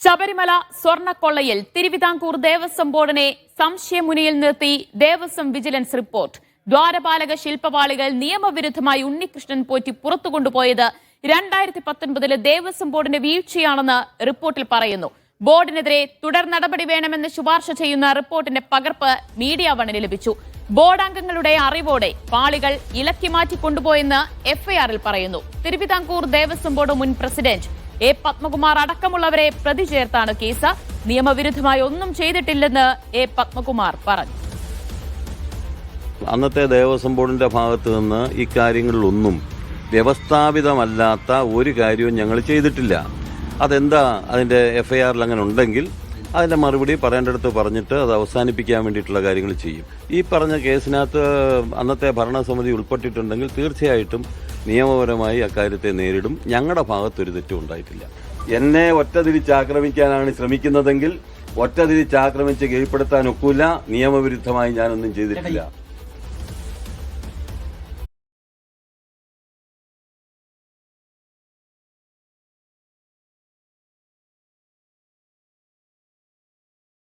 ശബരിമല സ്വർണ്ണക്കൊള്ളയിൽ തിരുവിതാംകൂർ ദേവസ്വം ബോർഡിനെ സംശയമുനയിൽ നിർത്തി Devaswom vigilance report. ദ്വാരപാലക ശില്പപാളികൾ നിയമവിരുദ്ധമായി ഉണ്ണികൃഷ്ണൻ പോറ്റി പുറത്തുകൊണ്ടുപോയത് 2019 ദേവസ്വം ബോർഡിന്റെ വീഴ്ചയാണെന്ന് റിപ്പോർട്ടിൽ പറയുന്നു. ബോർഡിനെതിരെ തുടർ നടപടി വേണമെന്ന് ശുപാർശ ചെയ്യുന്ന റിപ്പോർട്ടിന്റെ പകർപ്പ് മീഡിയ വണ്ണിന് ലഭിച്ചു. ബോർഡ് അംഗങ്ങളുടെ അറിവോടെ പാളികൾ ഇളക്കി മാറ്റി കൊണ്ടുപോയെന്ന് എഫ്ഐആറിൽ പറയുന്നു. തിരുവിതാംകൂർ ദേവസ്വം ബോർഡ് മുൻ പ്രസിഡന്റ് എ പത്മകുമാർ അടക്കമുള്ളവരെ പ്രതി ചേർത്താണ് കേസ്. നിയമവിരുദ്ധമായി ഒന്നും ചെയ്തിട്ടില്ലെന്ന് എ പത്മകുമാർ പറഞ്ഞു. അന്നത്തെ ദേവസ്വം ബോർഡിന്റെ ഭാഗത്തു നിന്ന് ഇക്കാര്യങ്ങളിലൊന്നും വ്യവസ്ഥാപിതമല്ലാത്ത ഒരു കാര്യവും ഞങ്ങൾ ചെയ്തിട്ടില്ല. അതെന്താ അതിന്റെ എഫ്ഐആറിൽ അങ്ങനെ ഉണ്ടെങ്കിൽ അതിന്റെ മറുപടി പറയേണ്ടടുത്ത് പറഞ്ഞിട്ട് അത് അവസാനിപ്പിക്കാൻ വേണ്ടിയിട്ടുള്ള കാര്യങ്ങൾ ചെയ്യും. ഈ പറഞ്ഞ കേസിനകത്ത് അന്നത്തെ ഭരണസമിതി ഉൾപ്പെട്ടിട്ടുണ്ടെങ്കിൽ തീർച്ചയായിട്ടും നിയമപരമായി അക്കാര്യത്തെ നേരിടും. ഞങ്ങളുടെ ഭാഗത്തൊരു തെറ്റും ഉണ്ടായിട്ടില്ല. എന്നെ ഒറ്റതിരിച്ചാക്രമിക്കാനാണ് ശ്രമിക്കുന്നതെങ്കിൽ ഒറ്റതിരിച്ചാക്രമിച്ച് കീഴ്പ്പെടുത്താൻ ഒക്കില്ല. നിയമവിരുദ്ധമായി ഞാനൊന്നും ചെയ്തിട്ടില്ല.